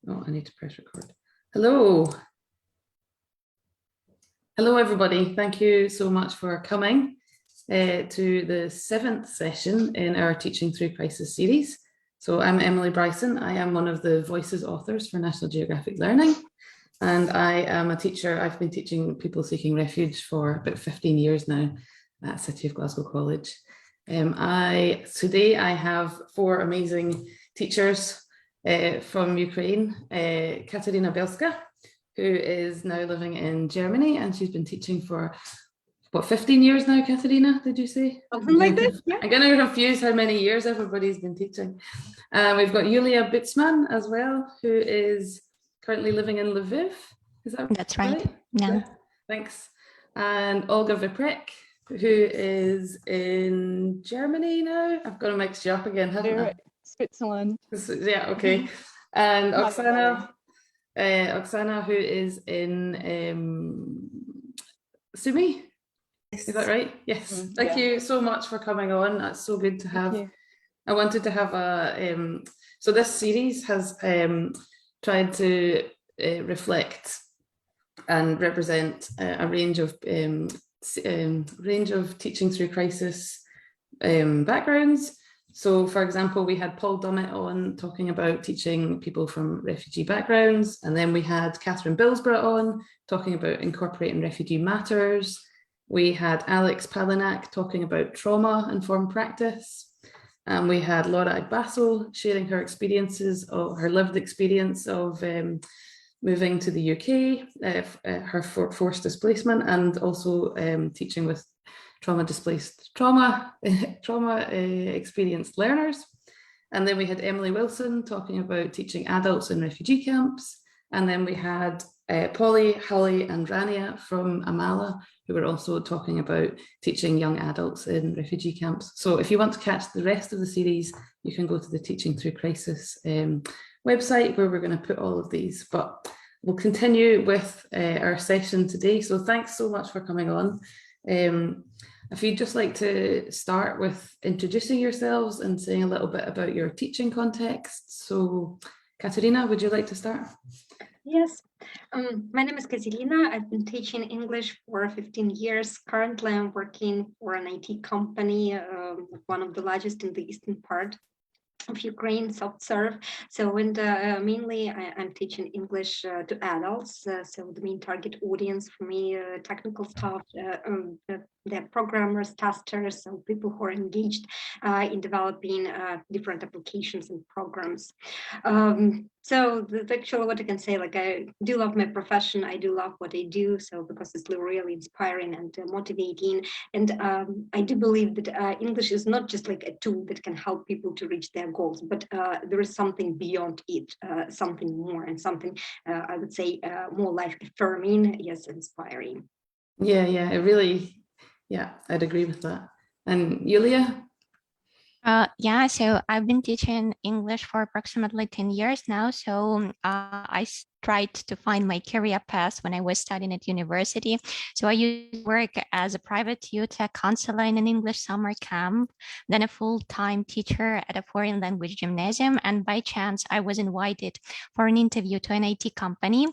Oh, I need to press record. Hello. Hello, everybody. Thank you so much for coming to the 7th session in our Teaching Through Crisis series. So I'm Emily Bryson. I am one of the Voices authors for National Geographic Learning. And I am a teacher. I've been teaching people seeking refuge for about 15 years now at City of Glasgow College. Today I have 4 amazing teachers from Ukraine, Katerina Belska, who is now living in Germany, and she's been teaching for, what, 15 years now, Katerina, did you say? Something like that, yeah. I'm getting confused how many years everybody's been teaching. We've got Yuliia Bitsman as well, who is currently living in Lviv. Is that That's right? Yeah. Thanks. And Olga Veprek, who is in Germany now. I've got to mix you up again, haven't I? Switzerland. Yeah, okay. And Oksana, who is in Sumy. Is that right? Yes. Thank you so much for coming on. That's so good to have. I wanted to have a, so this series has tried to reflect and represent a range of teaching through crisis backgrounds. So, for example, we had Paul Dummett on talking about teaching people from refugee backgrounds, and then we had Catherine Billsborough on talking about incorporating refugee matters. We had Alex Palinak talking about trauma-informed practice, and we had Laura Agbaso sharing her experiences, or her lived experience of moving to the UK, her forced displacement, and also teaching with trauma experienced learners. And then we had Emily Wilson talking about teaching adults in refugee camps. And then we had Polly, Holly and Rania from Amala, who were also talking about teaching young adults in refugee camps. So if you want to catch the rest of the series, you can go to the Teaching Through Crisis website, where we're going to put all of these. But we'll continue with our session today. So thanks so much for coming on. If you'd just like to start with introducing yourselves and saying a little bit about your teaching context. So Katerina, would you like to start? Yes, my name is Katerina. I've been teaching English for 15 years. Currently, I'm working for an IT company, one of the largest in the eastern part of Ukraine, SoftServe. So, and mainly I'm teaching English to adults. So the main target audience for me, technical staff, they're programmers, testers, so people who are engaged in developing different applications and programs. So actually what I can say, like, I do love my profession. I do love what I do. So because it's really inspiring and motivating. And I do believe that English is not just like a tool that can help people to reach their goals, but there is something beyond it, something more, and something, I would say, more life affirming, yes, inspiring. Yeah, it really, yeah, I'd agree with that. And Yuliia? Yeah, so I've been teaching English for approximately 10 years now. So I tried to find my career path when I was studying at university. So I used to work as a private tutor, counselor in an English summer camp, then a full-time teacher at a foreign language gymnasium. And by chance, I was invited for an interview to an IT company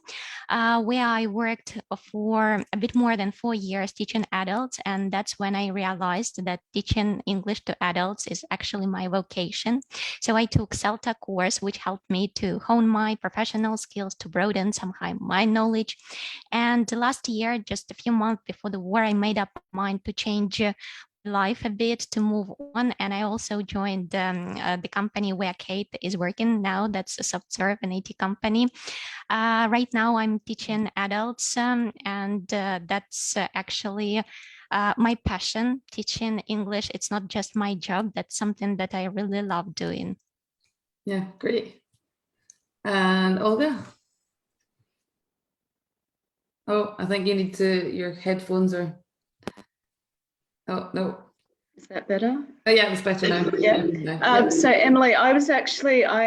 where I worked for a bit more than 4 years teaching adults. And that's when I realized that teaching English to adults is actually my vocation. So I took CELTA course, which helped me to hone my professional skills, to broaden somehow my knowledge. And last year, just a few months before the war, I made up my mind to change life a bit, to move on. And I also joined the company where Kate is working now. That's a SoftServe, an IT company. Right now I'm teaching adults, and that's actually my passion, teaching English. It's not just my job. That's something that I really love doing. Yeah, great. And Olga? Oh, I think you need to, your headphones are, oh, no. Is that better? Oh yeah, it's better now. Yeah. So Emily, I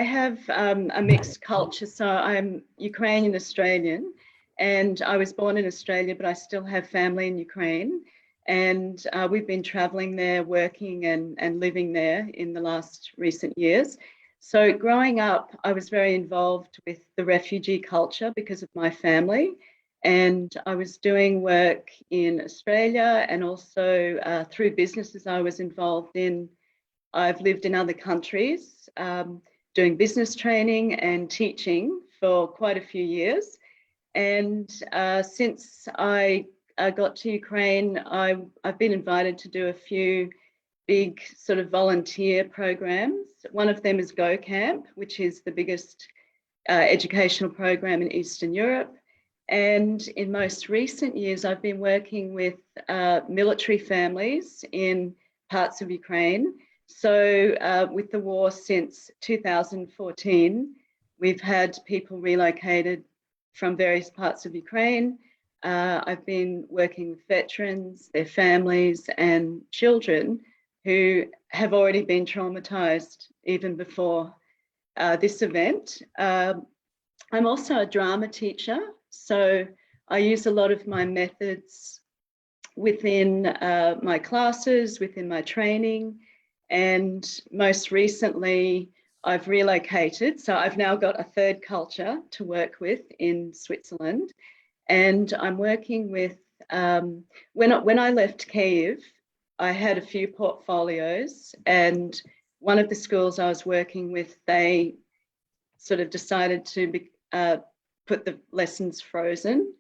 have a mixed culture. So I'm Ukrainian Australian, and I was born in Australia, but I still have family in Ukraine. And we've been traveling there, working and living there in the last recent years. So growing up, I was very involved with the refugee culture because of my family. And I was doing work in Australia and also through businesses I was involved in. I've lived in other countries doing business training and teaching for quite a few years. And since I got to Ukraine, I've been invited to do a few big sort of volunteer programs. One of them is Go Camp, which is the biggest educational program in Eastern Europe. And in most recent years, I've been working with military families in parts of Ukraine. So with the war since 2014, we've had people relocated from various parts of Ukraine. I've been working with veterans, their families, and children who have already been traumatized even before this event. I'm also a drama teacher, so I use a lot of my methods within my classes, within my training, and most recently I've relocated. So I've now got a third culture to work with in Switzerland, and I'm working with, when I left Kyiv, I had a few portfolios, and one of the schools I was working with, they sort of decided to put the lessons frozen.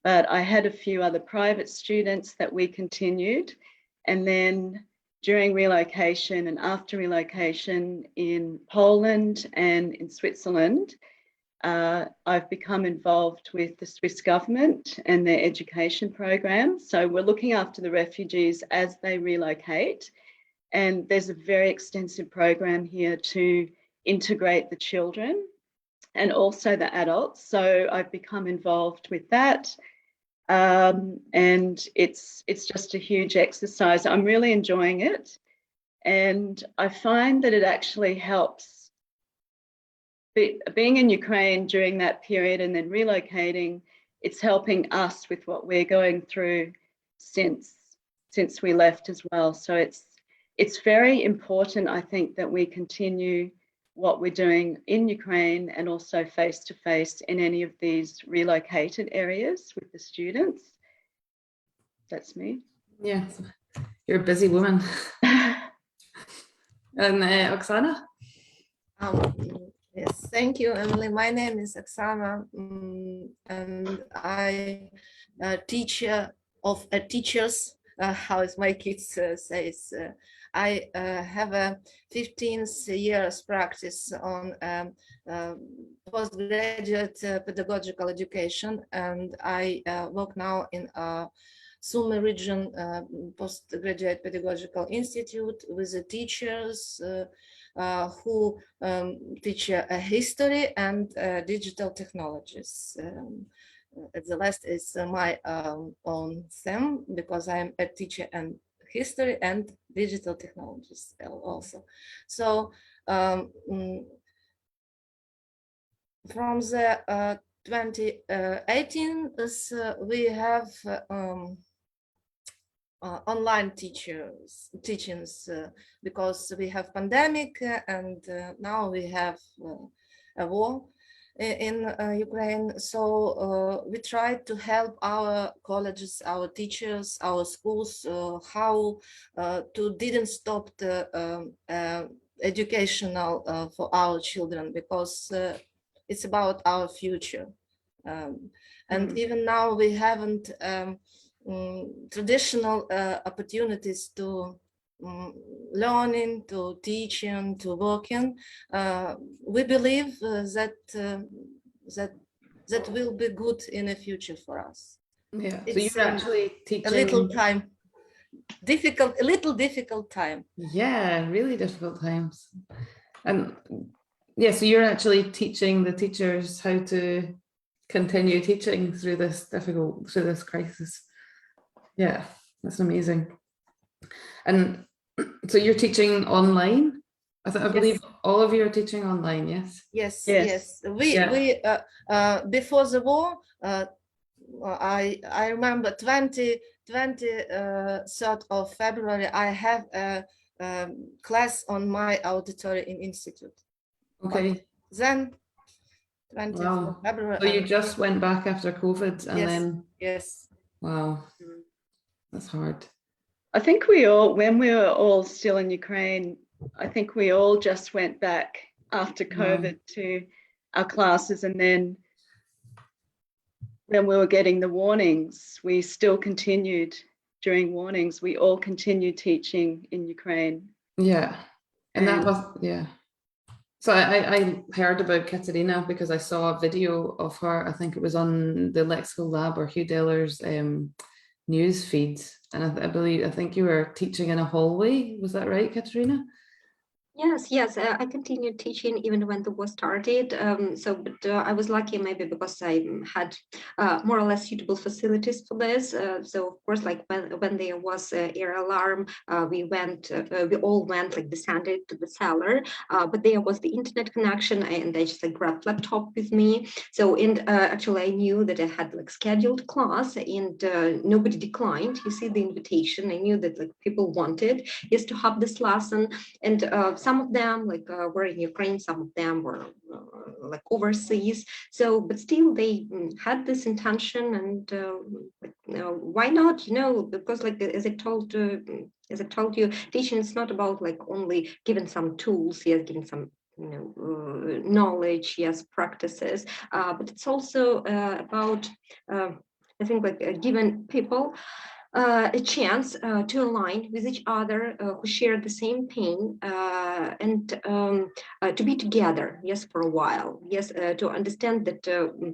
But I had a few other private students that we continued. And then during relocation and after relocation in Poland and in Switzerland, I've become involved with the Swiss government and their education program. So we're looking after the refugees as they relocate. And there's a very extensive program here to integrate the children and also the adults. So I've become involved with that. And it's just a huge exercise. I'm really enjoying it. And I find that it actually helps. Being in Ukraine during that period and then relocating, it's helping us with what we're going through since we left as well. So it's very important, I think, that we continue what we're doing in Ukraine and also face-to-face in any of these relocated areas with the students. That's me. Yeah, you're a busy woman. And Oksana? Yes, thank you, Emily. My name is Oksana, and I teacher of teachers, how my kids say. I have a 15 years practice on postgraduate pedagogical education, and I work now in Sumy region postgraduate pedagogical institute with the teachers who teach history and digital technologies. At the last is my own theme, because I'm a teacher and history and digital technologies also. So from the 2018, we have online teachings because we have pandemic and now we have a war in Ukraine. So we try to help our colleges, our teachers, our schools, how to didn't stop the educational for our children, because it's about our future. And even now we haven't traditional opportunities to learning, to teaching, to working. We believe that will be good in the future for us. Yeah, it's so you're actually teaching a little time, a little difficult time. Yeah, really difficult times. And yeah, so you're actually teaching the teachers how to continue teaching through this crisis. Yeah, that's amazing. And so you're teaching online? I believe all of you are teaching online, yes? Yes. We before the war, I remember 23rd of February, I have a class on my auditory in institute. Okay. Then 20th of Wow. February. So you and- just went back after COVID and Yes. then, Yes. wow, Mm. that's hard. I think we all, when we were all still in Ukraine, I think we all just went back after COVID to our classes, and then when we were getting the warnings, we still continued during warnings. We all continued teaching in Ukraine. Yeah. And that And- was, yeah. So I heard about Katerina because I saw a video of her. I think it was on the Lexical Lab or Hugh Deller's news feed. And I think you were teaching in a hallway. Was that right, Katerina? Yes, I continued teaching even when the war started. But I was lucky maybe because I had more or less suitable facilities for this. So of course, like when there was air alarm, we all went, like, descended to the cellar. But there was the internet connection, and I just like grabbed laptop with me. So actually, I knew that I had like scheduled class, and nobody declined. You see the invitation. I knew that like people wanted to have this lesson, and some of them were in Ukraine, some of them were like overseas. So, but still they had this intention, and why not? Because like as I told you, teaching is not about like only giving some tools, giving some knowledge, practices, but it's also about I think like giving people a chance to align with each other who share the same pain, and to be together, for a while, to understand that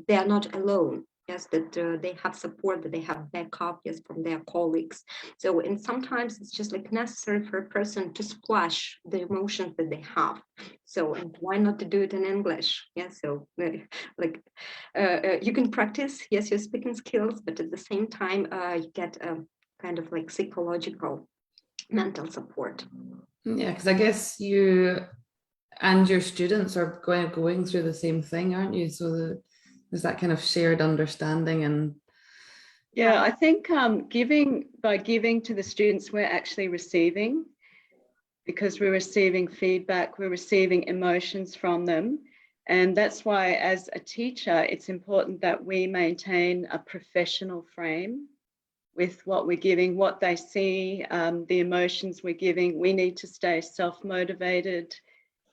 they are not alone, that they have support, that they have backup, from their colleagues. So, and sometimes it's just like necessary for a person to splash the emotions that they have. So, and why not to do it in English? So you can practice, your speaking skills, but at the same time, you get a kind of like psychological, mental support. Yeah, because I guess you and your students are going through the same thing, aren't you? So there's that kind of shared understanding. And yeah, I think by giving to the students, we're actually receiving, because we're receiving feedback, we're receiving emotions from them. And that's why as a teacher, it's important that we maintain a professional frame with what we're giving, what they see, the emotions we're giving. We need to stay self-motivated,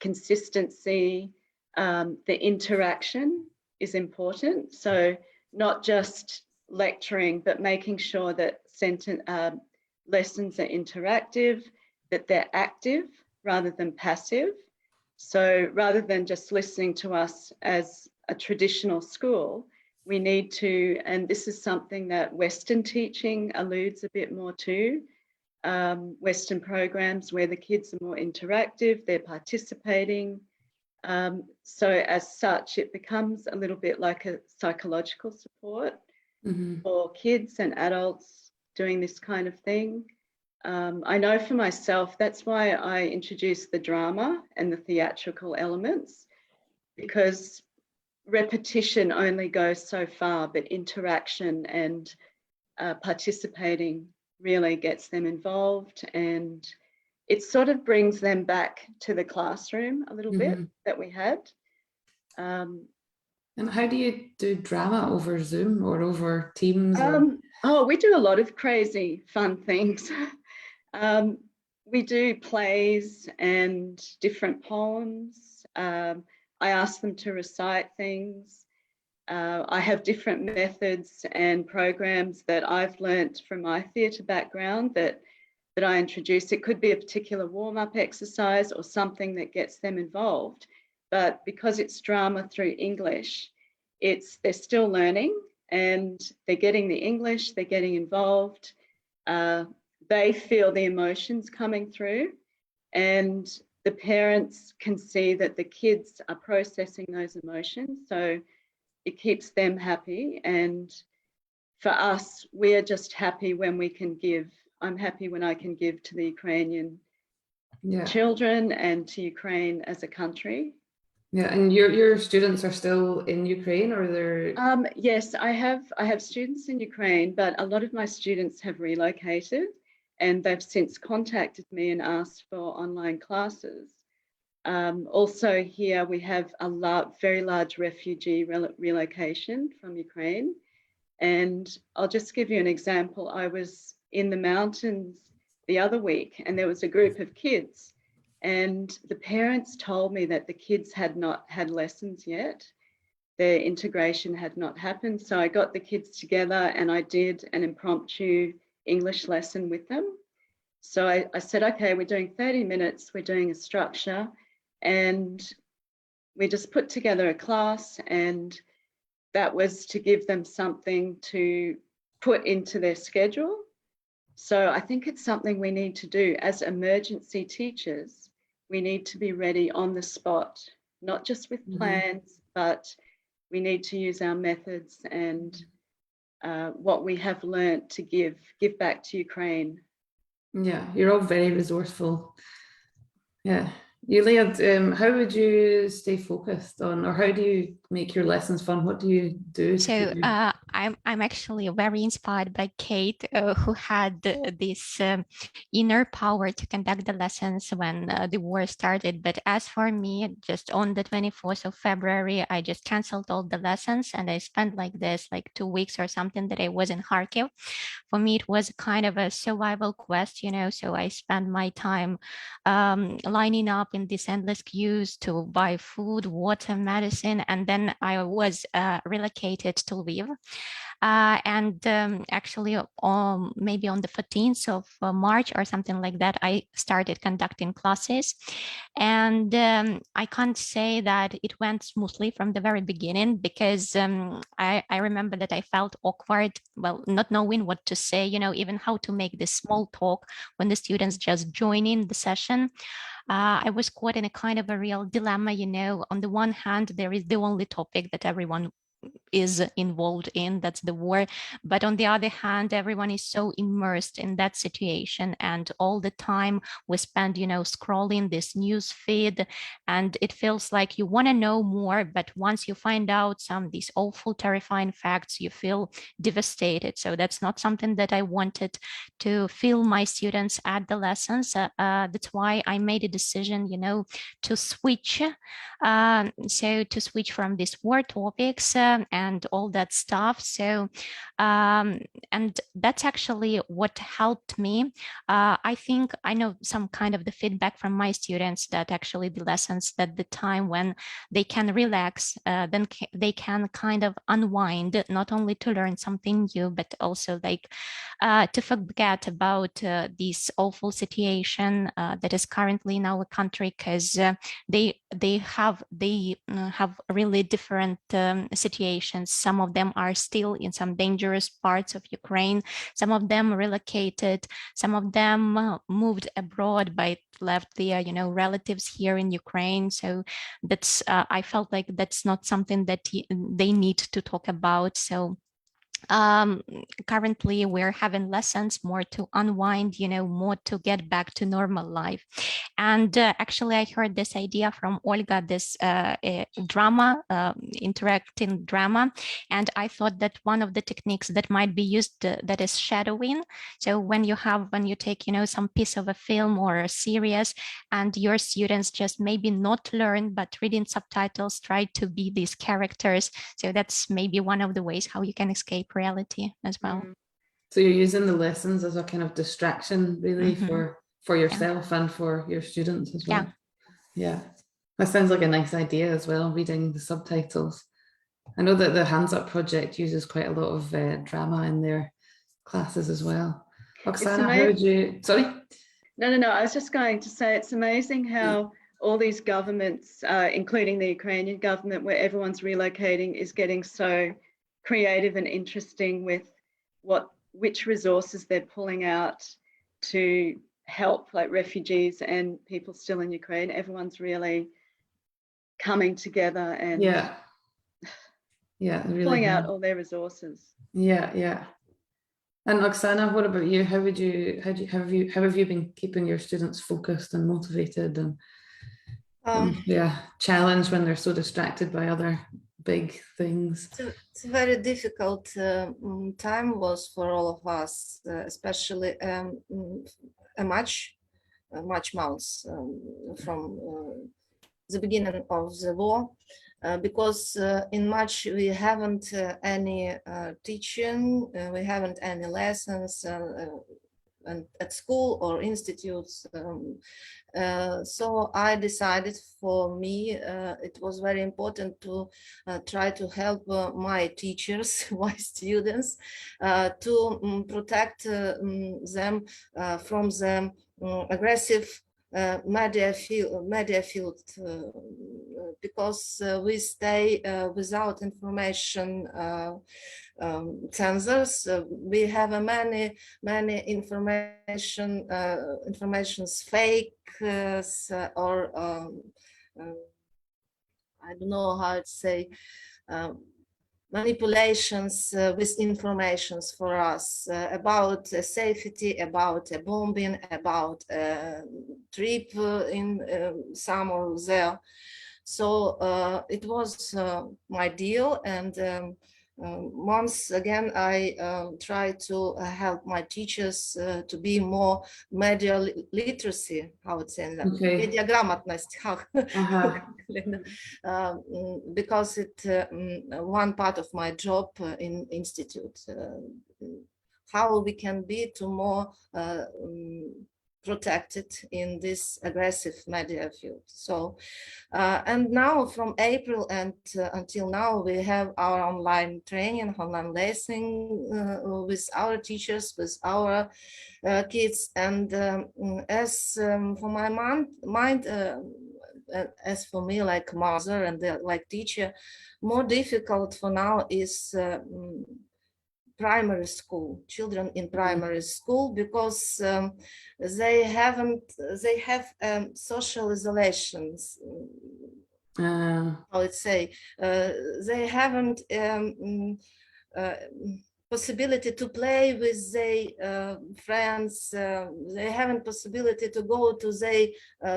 consistency, the interaction is important. So not just lecturing, but making sure that lessons are interactive, that they're active rather than passive. So rather than just listening to us as a traditional school, we need to, and this is something that Western teaching alludes a bit more to, Western programs where the kids are more interactive, they're participating. So as such, it becomes a little bit like a psychological support for kids and adults doing this kind of thing. I know for myself, that's why I introduced the drama and the theatrical elements, because repetition only goes so far, but interaction and participating really gets them involved, and it sort of brings them back to the classroom a little bit that we had. And how do you do drama over Zoom or over Teams? We do a lot of crazy fun things. We do plays and different poems. I ask them to recite things. I have different methods and programs that I've learnt from my theatre background that I introduce. It could be a particular warm-up exercise or something that gets them involved. But because it's drama through English, they're still learning, and they're getting the English, they're getting involved. They feel the emotions coming through, and the parents can see that the kids are processing those emotions. So it keeps them happy. And for us, we're just happy when we can give. I'm happy when I can give to the Ukrainian children and to Ukraine as a country. Yeah, and your students are still in Ukraine, or they're? Yes, I have students in Ukraine, but a lot of my students have relocated, and they've since contacted me and asked for online classes. Also here we have a very large refugee relocation from Ukraine. And I'll just give you an example. I was in the mountains the other week and there was a group of kids and the parents told me that the kids had not had lessons yet. Their integration had not happened. So I got the kids together and I did an impromptu English lesson with them. So I said, okay, we're doing 30 minutes, we're doing a structure, and we just put together a class, and that was to give them something to put into their schedule. So I think it's something we need to do as emergency teachers. We need to be ready on the spot, not just with plans, but we need to use our methods and what we have learned to give back to Ukraine. Yeah, you're all very resourceful. Yeah. Yuliia, how would you stay focused on, or how do you make your lessons fun? What do you do? So I'm actually very inspired by Kate, who had this inner power to conduct the lessons when the war started. But as for me, just on the 24th of February, I just canceled all the lessons and I spent like 2 weeks or something that I was in Kharkiv. For me, it was kind of a survival quest, so I spent my time lining up in these endless queues to buy food, water, medicine, and then I was relocated to Lviv. Actually, maybe on the 14th of March or something like that, I started conducting classes. And I can't say that it went smoothly from the very beginning because I remember that I felt awkward, well, not knowing what to say, even how to make this small talk when the students just join in the session. I was caught in a kind of a real dilemma, on the one hand, there is the only topic that everyone is involved in, that's the war, but on the other hand, everyone is so immersed in that situation, and all the time we spend scrolling this news feed, and it feels like you want to know more, but once you find out these awful, terrifying facts, you feel devastated. So that's not something that I wanted to feel my students at the lessons. That's why I made a decision to switch to switch from these war topics and all that stuff. So, and that's actually what helped me. I think I know some kind of the feedback from my students that actually the lessons, that the time when they can relax, then they can kind of unwind, not only to learn something new, but also to forget about this awful situation that is currently in our country, because they have really different situations. Some of them are still in some dangerous parts of Ukraine. Some of them relocated. Some of them moved abroad but left their relatives here in Ukraine. So that's I felt like that's not something that they need to talk about. So currently we're having lessons more to unwind, more to get back to normal life. And actually I heard this idea from Olga, this drama, interacting drama, and I thought that one of the techniques that might be used that is shadowing. So when you take some piece of a film or a series and your students just maybe not learn but reading subtitles, try to be these characters. So that's maybe one of the ways how you can escape reality as well. So you're using the lessons as a kind of distraction, really, for yourself and for your students as well. Yeah, that sounds like a nice idea as well, reading the subtitles. I know that the Hands Up project uses quite a lot of drama in their classes as well. Oksana, how would you, sorry? No, I was just going to say it's amazing how all these governments, including the Ukrainian government, where everyone's relocating, is getting so creative and interesting with which resources they're pulling out to help like refugees and people still in Ukraine. Everyone's really coming together and really pulling out all their resources. Yeah. And Oksana, what about you? How have you been keeping your students focused and motivated and challenged when they're so distracted by other big things? It's a very difficult time was for all of us, especially much months from the beginning of the war, because in March we haven't any teaching, we haven't any lessons and at school or institutes. So I decided, for me, it was very important to try to help my teachers, my students, to protect them from the aggressive media field, because we stay without information censors. We have many information's fake or I don't know how to say, manipulations with informations for us about safety, about a bombing, about a trip in somewhere there. So it was my deal, and once again I try to help my teachers to be more media literacy, how to say that, media gрамотность, because it one part of my job in institute, how we can be to more protected in this aggressive media field. So and now from April and until now we have our online training, online lesson with our teachers, with our kids, and as for my mind, as for me, like mother and like teacher, more difficult for now is primary school, children in primary school, because they have social isolations. I would say they haven't possibility to play with their friends. They haven't possibility to go to their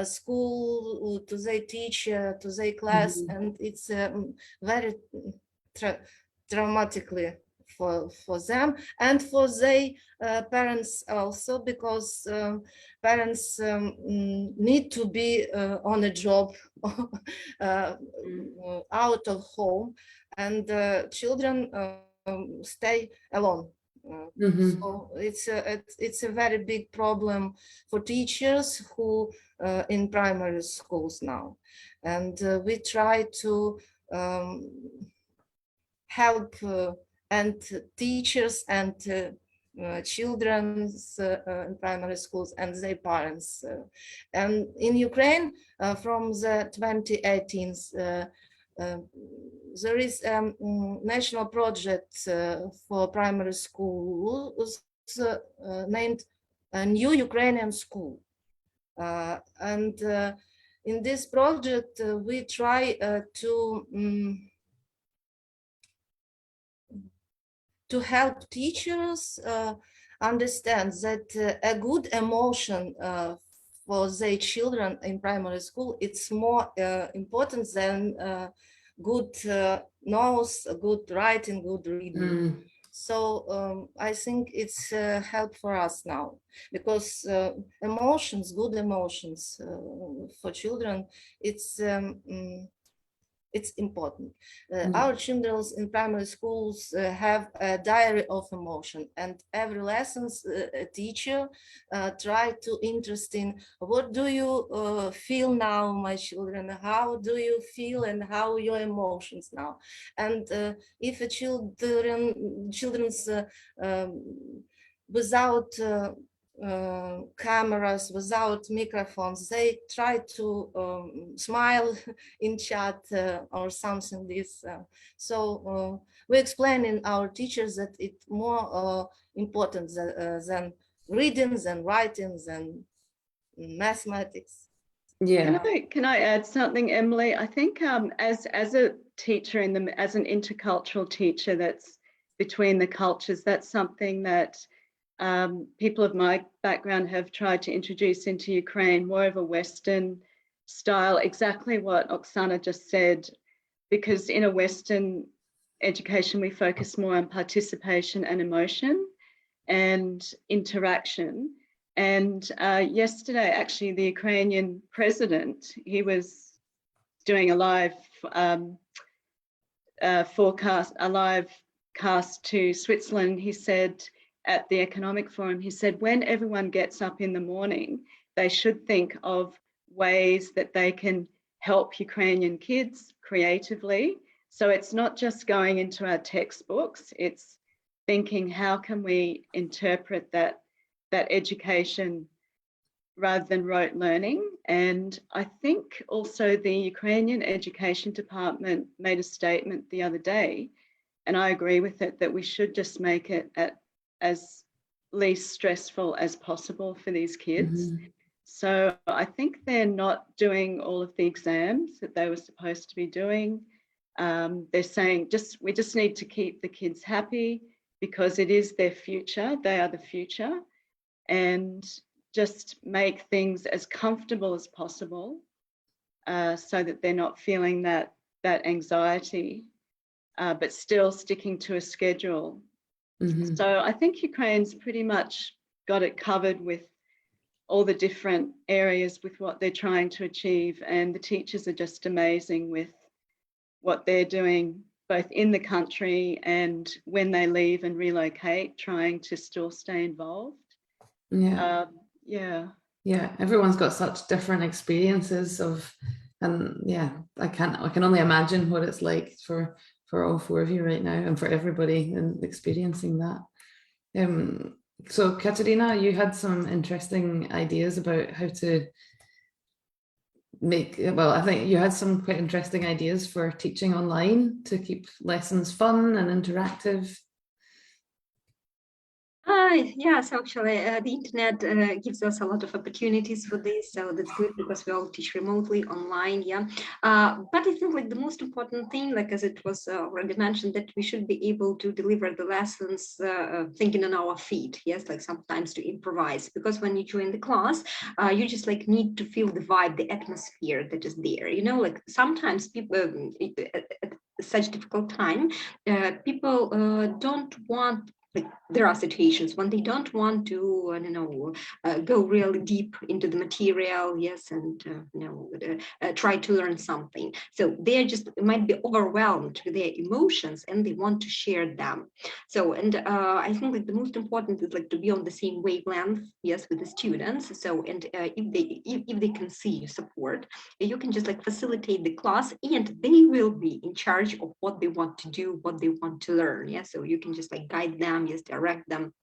school, to their teacher, to their class, and it's very traumatically for them and for their parents also, because parents need to be on a job out of home, and children stay alone. So it's a very big problem for teachers who in primary schools now, and we try to help and teachers and children in primary schools and their parents. And in Ukraine, from the 2018, there is a national project for primary schools named a New Ukrainian School. And in this project, we try to help teachers understand that a good emotion for their children in primary school, it's more important than good nose, good writing, good reading. So I think it's help for us now, because emotions, good emotions for children, it's important. Our children in primary schools have a diary of emotion, and every lesson a teacher try to interest in what do you feel now, my children, how do you feel and how your emotions now. And if a children's without cameras, without microphones, they try to smile in chat or something this. So we explain in our teachers that it's more important than readings and writings and mathematics. Yeah. Can I add something, Emily? I think as a teacher as an intercultural teacher that's between the cultures, that's something that people of my background have tried to introduce into Ukraine, more of a Western style, exactly what Oksana just said, because in a Western education, we focus more on participation and emotion and interaction. And yesterday, actually, the Ukrainian president, he was doing a live cast to Switzerland. He said at the Economic Forum, he said, when everyone gets up in the morning, they should think of ways that they can help Ukrainian kids creatively. So it's not just going into our textbooks, it's thinking, how can we interpret that education rather than rote learning? And I think also the Ukrainian Education Department made a statement the other day, and I agree with it, that we should just make it as least stressful as possible for these kids. Mm-hmm. So I think they're not doing all of the exams that they were supposed to be doing. They're saying we just need to keep the kids happy because it is their future. They are the future, and just make things as comfortable as possible so that they're not feeling that anxiety, but still sticking to a schedule. Mm-hmm. So I think Ukraine's pretty much got it covered with all the different areas with what they're trying to achieve, and the teachers are just amazing with what they're doing both in the country and when they leave and relocate, trying to still stay involved. Yeah, everyone's got such different experiences and yeah, I can only imagine what it's like for all four of you right now, and for everybody and experiencing that. So Katerina, you had some interesting ideas about how to I think you had some quite interesting ideas for teaching online to keep lessons fun and interactive. Yes, actually, the internet gives us a lot of opportunities for this, so that's good because we all teach remotely online, yeah. But I think like the most important thing, like as it was already mentioned, that we should be able to deliver the lessons thinking on our feet, yes, like sometimes to improvise, because when you join the class, you just like need to feel the vibe, the atmosphere that is there, you know, like sometimes people at such difficult time, people don't want. Like, there are situations when they don't want to, I don't know, go really deep into the material, yes, and try to learn something. So they're just might be overwhelmed with their emotions, and they want to share them. So, and I think like the most important is like to be on the same wavelength, yes, with the students. So, and if they can see you support, you can just like facilitate the class, and they will be in charge of what they want to do, what they want to learn. Yeah, so you can just like guide them, yes, direct them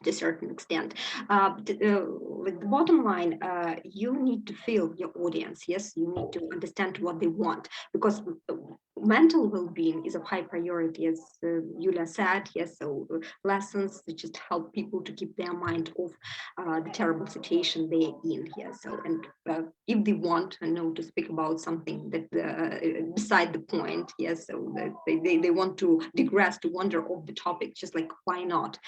to a certain extent. With the bottom line, you need to feel your audience. Yes, you need to understand what they want, because mental well-being is of high priority, as Yuliia said. Yes, so lessons that just help people to keep their mind off the terrible situation they're in. Yes, so and if they want to speak about something that beside the point, yes, so that they want to digress, to wander off the topic, just like why not?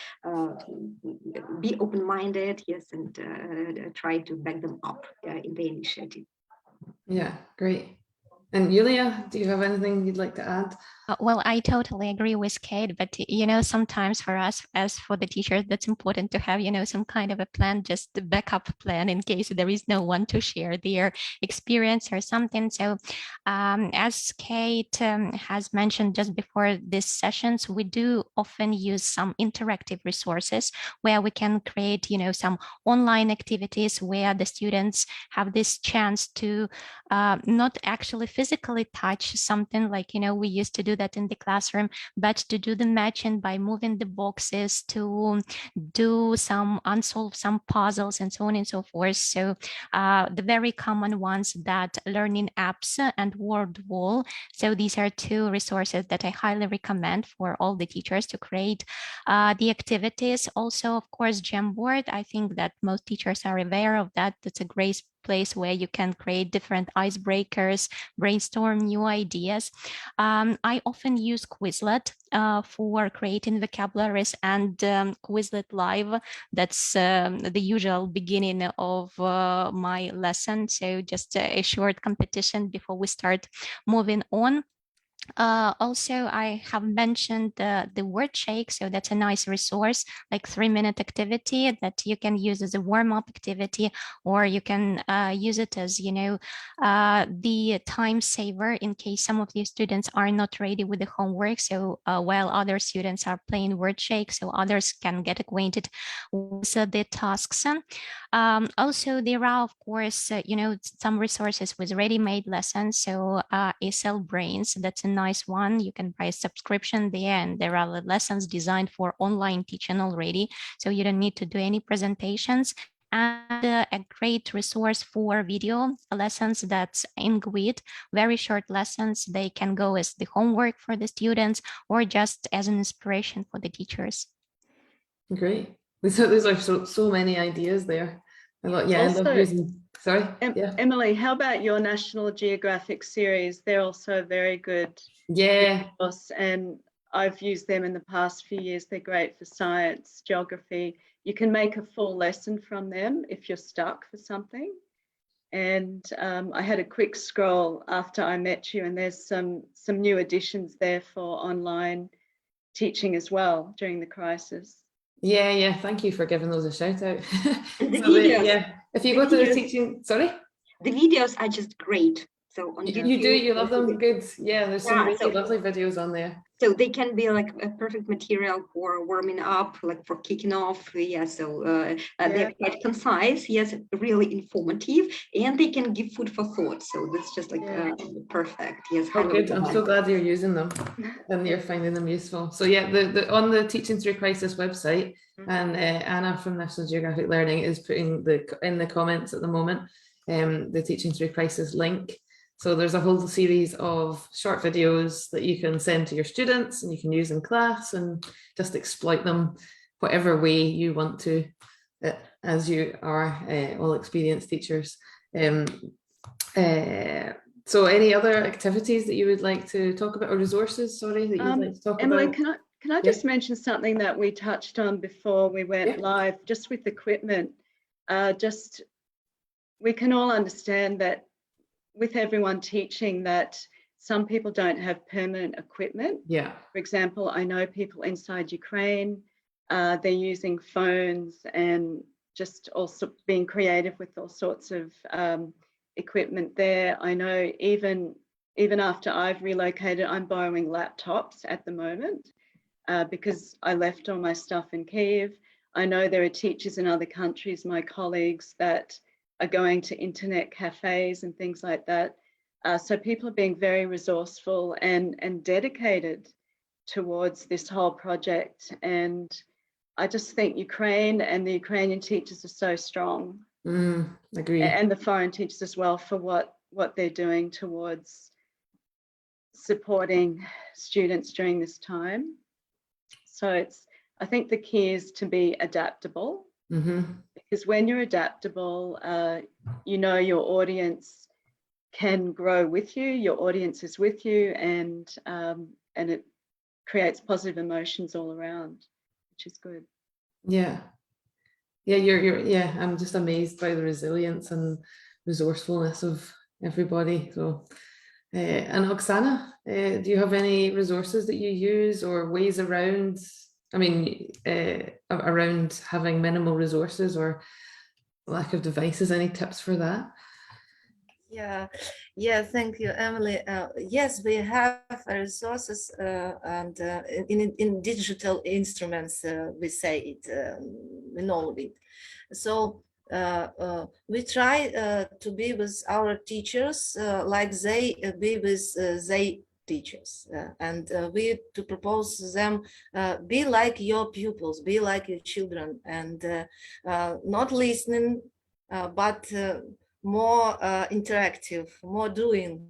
Be open-minded, yes, and try to back them up in the initiative. Yeah, great. And Yuliia, do you have anything you'd like to add? Well, I totally agree with Kate, but sometimes for us, as for the teachers, that's important to have, some kind of a plan, just the backup plan in case there is no one to share their experience or something. So as Kate has mentioned just before these sessions, we do often use some interactive resources where we can create, some online activities where the students have this chance to not actually physically touch something like, we used to do that in the classroom, but to do the matching by moving the boxes, to unsolve some puzzles and so on and so forth. So the very common ones, that learning apps and word wall. So these are two resources that I highly recommend for all the teachers to create the activities. Also, of course, Jamboard. I think that most teachers are aware of that. That's a great place where you can create different icebreakers, brainstorm new ideas. I often use Quizlet for creating vocabularies, and Quizlet Live, that's the usual beginning of my lesson. So just a short competition before we start moving on. Also, I have mentioned the word shake, so that's a nice resource, like 3-minute activity that you can use as a warm-up activity, or you can use it as, you know, the time saver in case some of the students are not ready with the homework. So while other students are playing word shake, so others can get acquainted with the tasks. Also, there are, of course, you know, some resources with ready-made lessons. So ASL Brains, that's a nice one. You can buy a subscription there, and there are lessons designed for online teaching already. So you don't need to do any presentations. And a great resource for video lessons, that's IngWid, very short lessons. They can go as the homework for the students or just as an inspiration for the teachers. Great. There's like so many ideas there. I love using. Sorry. Yeah. Emily, how about your National Geographic series? They're also very good. Yeah. And I've used them in the past few years. They're great for science, geography. You can make a full lesson from them if you're stuck for something. And I had a quick scroll after I met you, and there's some new additions there for online teaching as well during the crisis. Yeah. Thank you for giving those a shout out. And the videos, if you go to the teaching, sorry? The videos are just great. So on YouTube, you love them? Good. Yeah, there's some really lovely videos on there. So they can be like a perfect material for warming up, like for kicking off. Yeah, so they're quite concise, yes, really informative, and they can give food for thought. So that's just like perfect. Yes. Oh, good. I'm so glad you're using them and you're finding them useful. So yeah, the on the Teaching Through Crisis website, and Anna from National Geographic Learning is putting in the comments at the moment the Teaching Through Crisis link. So there's a whole series of short videos that you can send to your students and you can use in class and just exploit them whatever way you want to, as you are all experienced teachers. So any other activities that you would like to talk about, or resources, sorry, that you'd like to talk Emily, about? can I just mention something that we touched on before we went live, just with equipment? We can all understand that with everyone teaching, that some people don't have permanent equipment. Yeah. For example, I know people inside Ukraine, they're using phones and just also being creative with all sorts of equipment there. I know even after I've relocated, I'm borrowing laptops at the moment because I left all my stuff in Kyiv. I know there are teachers in other countries, my colleagues, that are going to internet cafes and things like that. So people are being very resourceful and dedicated towards this whole project. And I just think Ukraine and the Ukrainian teachers are so strong. Agree. And the foreign teachers as well, for what they're doing towards supporting students during this time. So I think the key is to be adaptable. Because when you're adaptable, you know your audience can grow with you, your audience is with you, and it creates positive emotions all around, which is good. Yeah, I'm just amazed by the resilience and resourcefulness of everybody. So, and Oksana, do you have any resources that you use or ways around? Around having minimal resources or lack of devices, any tips for that? Yeah, thank you, Emily. Yes, we have resources and in digital instruments, we say it, we know it. So we try to be with our teachers like they be with they teachers, and we to propose them be like your pupils, be like your children, and not listening, but more interactive, more doing.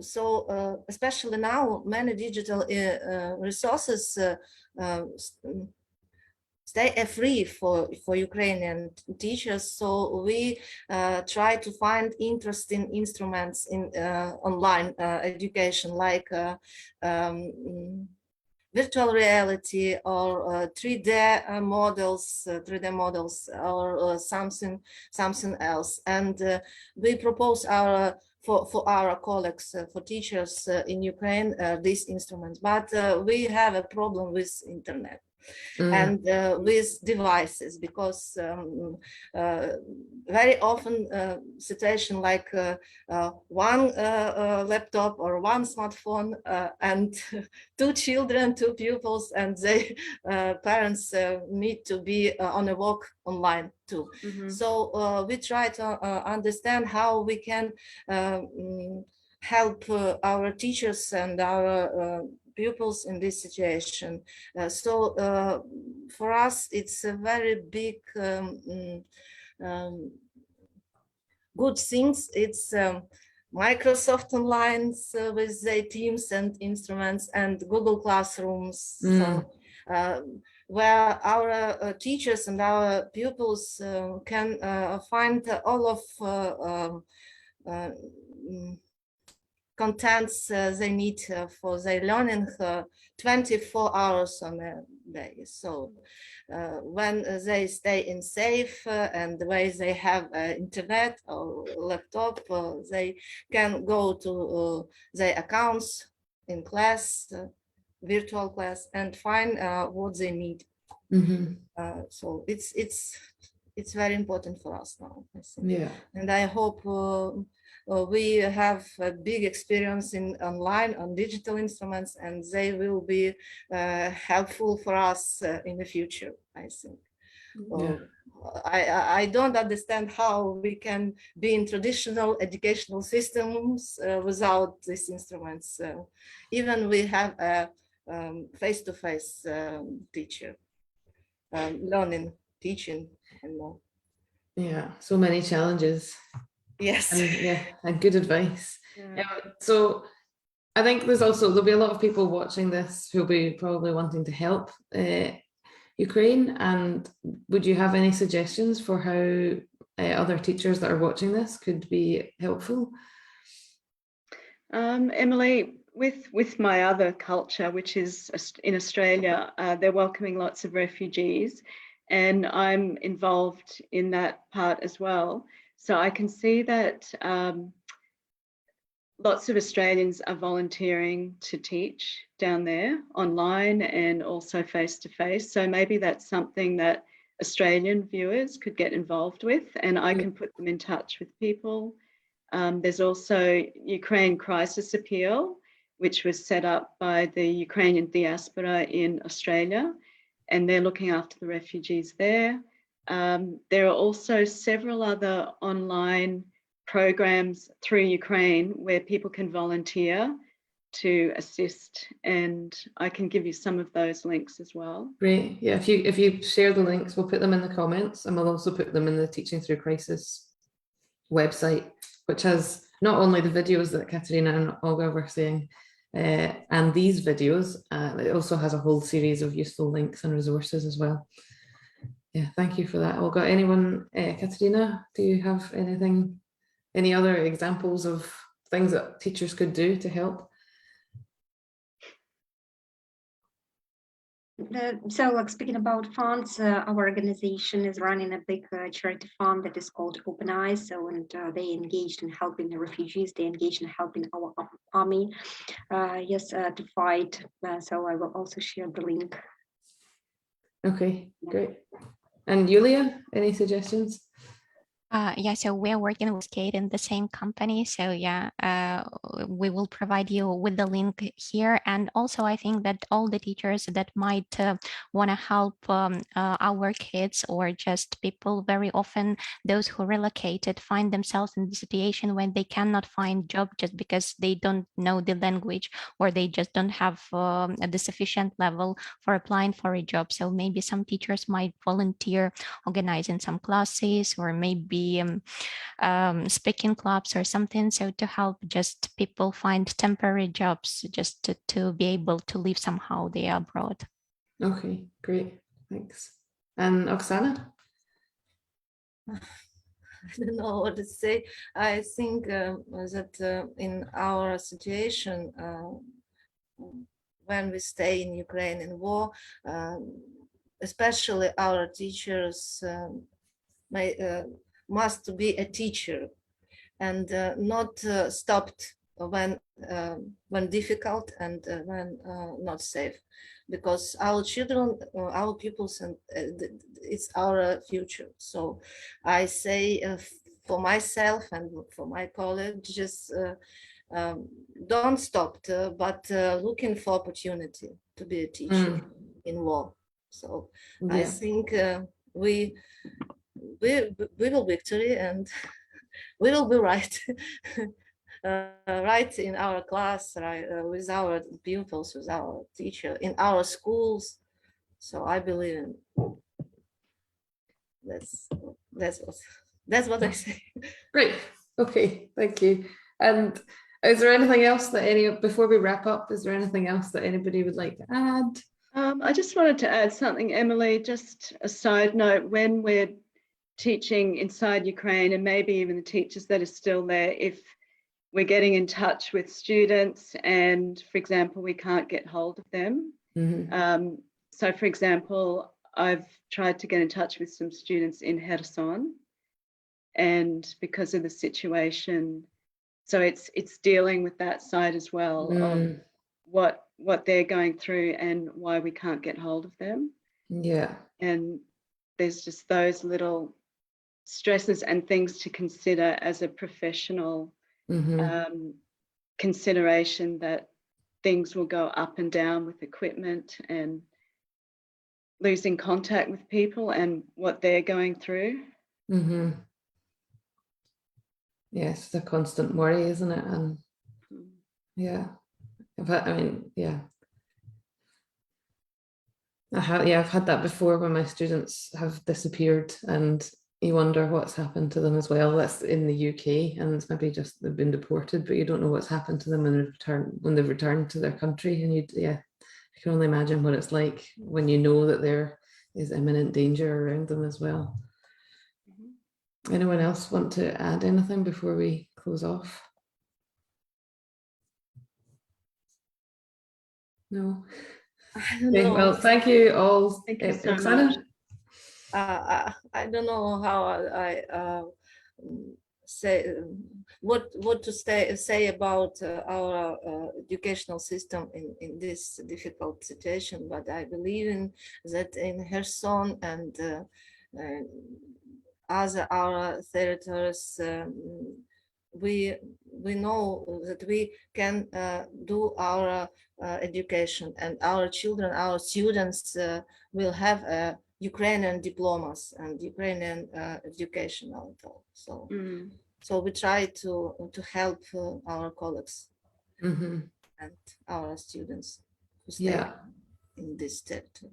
So especially now, many digital resources stay free for Ukrainian teachers. So we try to find interesting instruments in online education, like virtual reality or 3D models, or something else. And we propose our for our colleagues, for teachers in Ukraine, these instruments. But we have a problem with internet and with devices, because very often situation like one laptop or one smartphone and two children, two pupils, and their parents need to be on a walk online too. So we try to understand how we can help our teachers and our pupils in this situation. So for us, it's a very big good things. It's Microsoft Online with their teams and instruments, and Google Classrooms. So, where our teachers and our pupils can find all of contents they need for their learning 24 hours on a day. So when they stay in safe and the way they have internet or laptop, they can go to their accounts in class, virtual class, and find what they need. So it's very important for us now, I think. Yeah. And I hope we have a big experience in online on digital instruments, and they will be helpful for us in the future, I think. Yeah. I don't understand how we can be in traditional educational systems without these instruments. Even we have a face-to-face teacher, learning, teaching, and more. Yeah, so many challenges. Yes. And good advice. So I think there'll be a lot of people watching this who'll be probably wanting to help Ukraine. And would you have any suggestions for how other teachers that are watching this could be helpful? Emily, with my other culture, which is in Australia, they're welcoming lots of refugees, and I'm involved in that part as well. So I can see that lots of Australians are volunteering to teach down there online and also face-to-face. So maybe that's something that Australian viewers could get involved with, and I can put them in touch with people. There's also Ukraine Crisis Appeal, which was set up by the Ukrainian diaspora in Australia, and they're looking after the refugees there. There are also several other online programs through Ukraine where people can volunteer to assist, and I can give you some of those links as well. Great. Yeah, if you share the links, we'll put them in the comments, and we'll also put them in the Teaching Through Crisis website, which has not only the videos that Katerina and Olga were saying, and these videos, it also has a whole series of useful links and resources as well. Yeah, thank you for that, Olga. Anyone, Katerina, do you have any other examples of things that teachers could do to help? So, like, speaking about funds, our organization is running a big charity fund that is called Open Eyes. So, and they engaged in helping the refugees. They engaged in helping our army, to fight. So I will also share the link. Okay, great. And Yuliia, any suggestions? So we're working with Kate in the same company. So we will provide you with the link here. And also, I think that all the teachers that might want to help our kids, or just people, very often those who relocated find themselves in the situation when they cannot find job just because they don't know the language, or they just don't have the sufficient level for applying for a job. So maybe some teachers might volunteer organizing some classes, or maybe speaking clubs or something, so to help just people find temporary jobs, just to be able to live somehow they are abroad. Okay, great, thanks. And Oksana? I don't know what to say. I think that in our situation, when we stay in Ukraine in war, especially our teachers must be a teacher, and not stopped when difficult and when not safe, because our children, our pupils, and it's our future. So I say for myself and for my colleagues, just don't stop, but looking for opportunity to be a teacher in war. So I think we will victory, and we will be right. Right in our class, right, with our pupils, with our teacher, in our schools. So I believe in that's what I say. Great. Okay, thank you. And is there anything else that before we wrap up, is there anything else that anybody would like to add? I just wanted to add something, Emily, just a side note. When we're teaching inside Ukraine, and maybe even the teachers that are still there, if we're getting in touch with students and, for example, we can't get hold of them. So, for example, I've tried to get in touch with some students in Kherson, and because of the situation, so it's dealing with that side as well, of what they're going through and why we can't get hold of them. Yeah. And there's just those little stresses and things to consider as a professional consideration, that things will go up and down with equipment and losing contact with people and what they're going through. Yes, it's a constant worry, isn't it? And yeah, I've had that before when my students have disappeared, and you wonder what's happened to them as well. That's in the UK, and it's maybe just they've been deported, but you don't know what's happened to them when they've returned to their country. And I can only imagine what it's like when you know that there is imminent danger around them as well. Anyone else want to add anything before we close off? No. I don't know. Well, thank you all. Thank you so Oksana? much. I don't know how I say what to say about our educational system in this difficult situation, but I believe in that in Kherson and other our territories, we know that we can do our education, and our children, our students will have Ukrainian diplomas and Ukrainian educational. So we try to help our colleagues and our students who stay in this territory.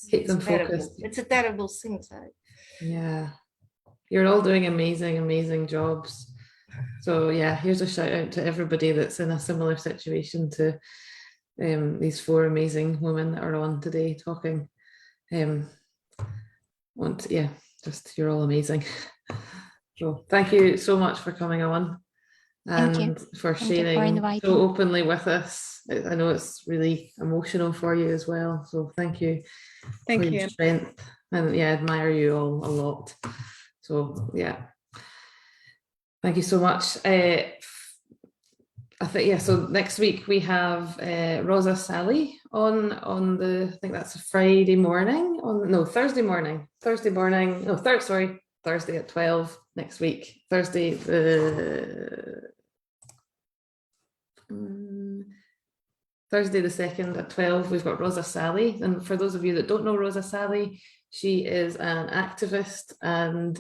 Keep them terrible. focused. It's a terrible thing. Yeah, you're all doing amazing jobs. So yeah, here's a shout out to everybody that's in a similar situation to these four amazing women that are on today talking. Just you're all amazing. So thank you so much for coming on and for sharing so openly with us. I know it's really emotional for you as well. So thank you for your strength, and I admire you all a lot. So yeah, thank you so much. I think so next week we have Rosa Sally on I think that's a Thursday morning. Thursday at 12 next week. Thursday the 2nd at 12, we've got Rosa Sally. And for those of you that don't know Rosa Sally, she is an activist and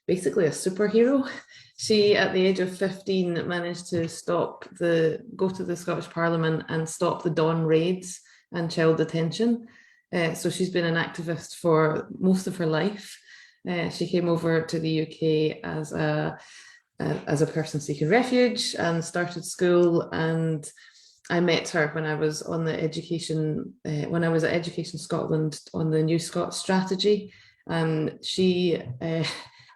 basically a superhero. She, at the age of 15, managed to go to the Scottish Parliament and stop the Dawn raids and child detention. So she's been an activist for most of her life. She came over to the UK as a person seeking refuge and started school. And I met her when I was on at Education Scotland on the New Scots strategy. She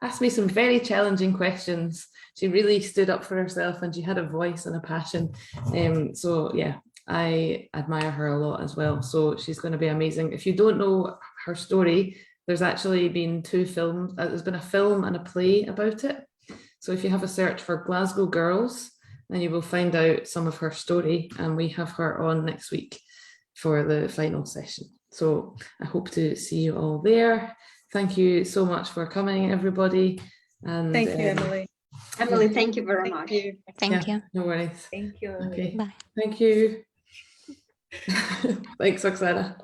asked me some very challenging questions. She really stood up for herself, and she had a voice and a passion. So yeah, I admire her a lot as well. So she's going to be amazing. If you don't know her story, there's actually been 2 films. There's been a film and a play about it. So if you have a search for Glasgow Girls, then you will find out some of her story, and we have her on next week for the final session. So I hope to see you all there. Thank you so much for coming, everybody. And Thank you, Emily. Emily, thank you very Thank much. you. Thank you. No worries. Thank you. Okay. Bye. Thank you. Thanks, Oksana.